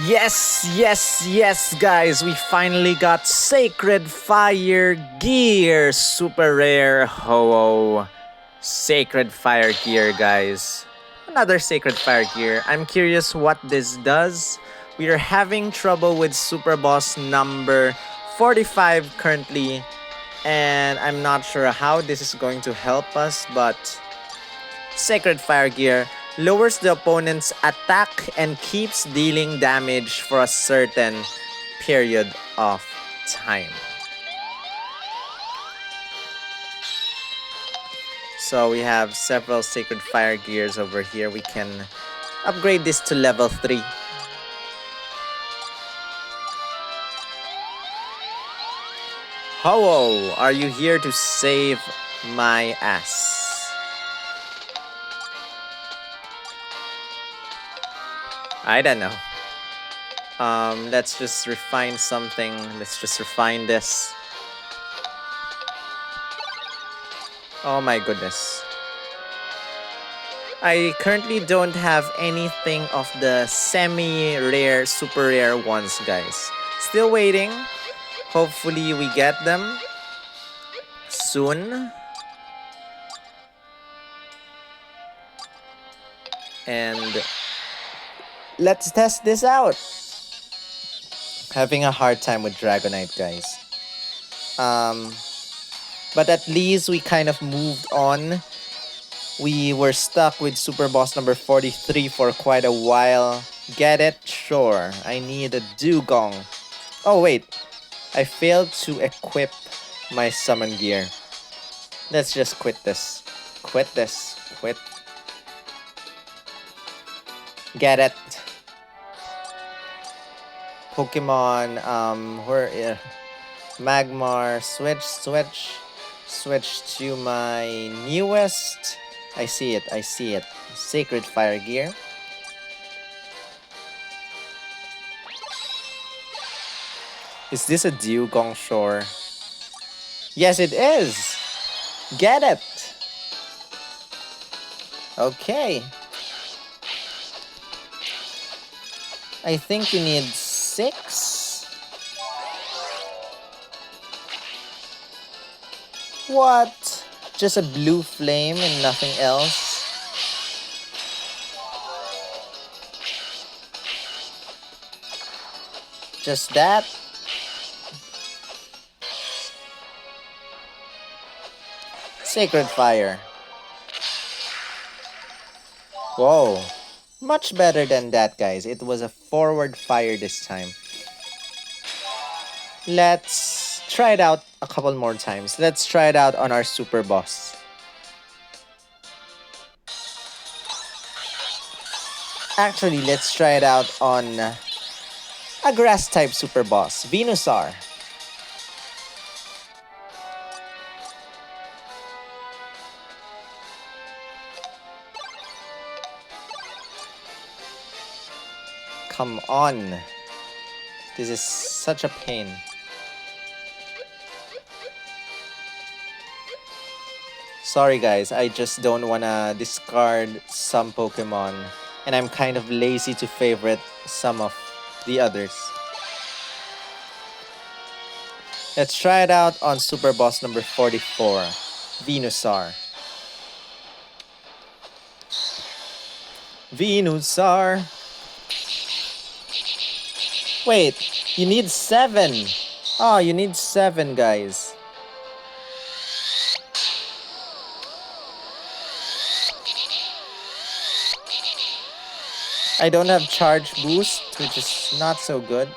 Yes, guys. We finally got Sacred Fire Gear. Super rare Ho-Oh. Sacred Fire Gear, guys. Another Sacred Fire Gear. I'm curious what this does. We are having trouble with Super Boss number 45 currently. And I'm not sure how this is going to help us, but Sacred Fire Gear lowers the opponent's attack and keeps dealing damage for a certain period of time. So we have several Sacred Fire Gears over here. We can upgrade this to level 3. Ho-Oh, are you here to save my ass? I don't know. Let's just refine something. Let's just refine this. Oh my goodness. I currently don't have anything of the semi-rare, super rare ones, guys. Still waiting. Hopefully we get them soon. And let's test this out. Having a hard time with Dragonite, guys. But at least we kind of moved on. We were stuck with Super Boss number 43 for quite a while. Get it? Sure. I need a Dugong. Oh, wait. I failed to equip my summon gear. Let's just quit this. Quit this. Quit. Get it. Pokemon, where Magmar, switch to my newest. I see it. Sacred Fire Gear. Is this a Dugong Shore? Yes, it is! Get it! Okay. I think you need 6? What? Just a blue flame and nothing else? Just that? Sacred Fire. Whoa. Much better than that, guys. It was a forward fire this time. Let's try it out a couple more times. Let's try it out on our Super Boss. Actually, let's try it out on a Grass-type Super Boss, Venusaur. Come on. This is such a pain. Sorry guys, I just don't wanna discard some Pokemon. And I'm kind of lazy to favorite some of the others. Let's try it out on Super Boss number 44, Venusaur. Venusaur. Wait, you need 7. Oh, you need 7, guys. I don't have charge boost, which is not so good.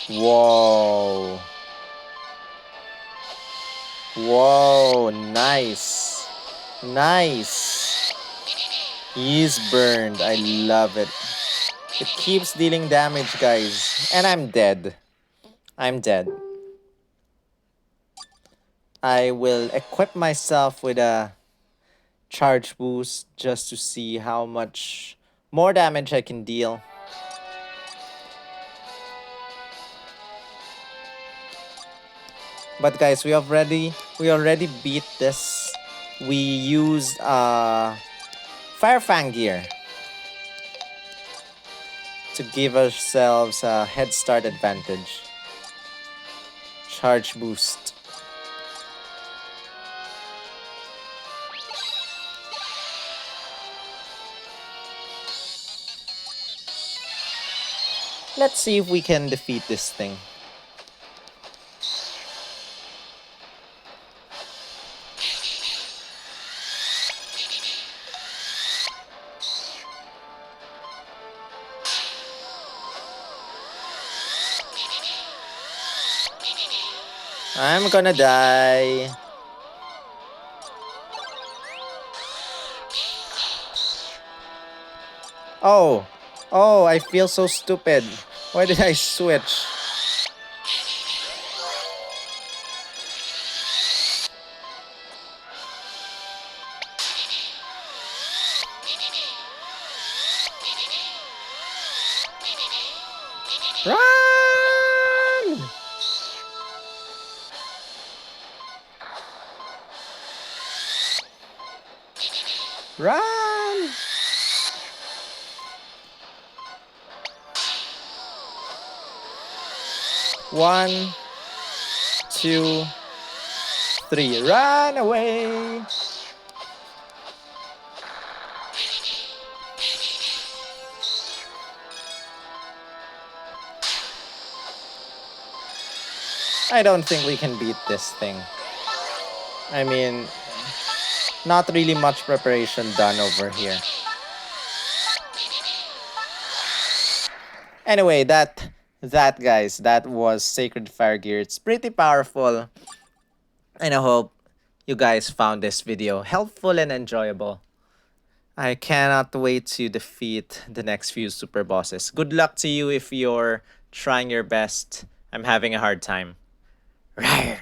Whoa. Whoa, nice. Nice. He's burned. I love it. It keeps dealing damage, guys. And I'm dead. I'm dead. I will equip myself with a charge boost just to see how much more damage I can deal. But guys, we already beat this. We used Fire Fang gear to give ourselves a head start advantage. Charge boost. Let's see if we can defeat this thing. I'm gonna die. Oh, oh, I feel so stupid. Why did I switch? Run! Run! One, two, three. Run away! I don't think we can beat this thing. I mean, not really much preparation done over here. Anyway, that guys, that was Sacred Fire Gear. It's pretty powerful. And I hope you guys found this video helpful and enjoyable. I cannot wait to defeat the next few super bosses. Good luck to you if you're trying your best. I'm having a hard time. Rawr.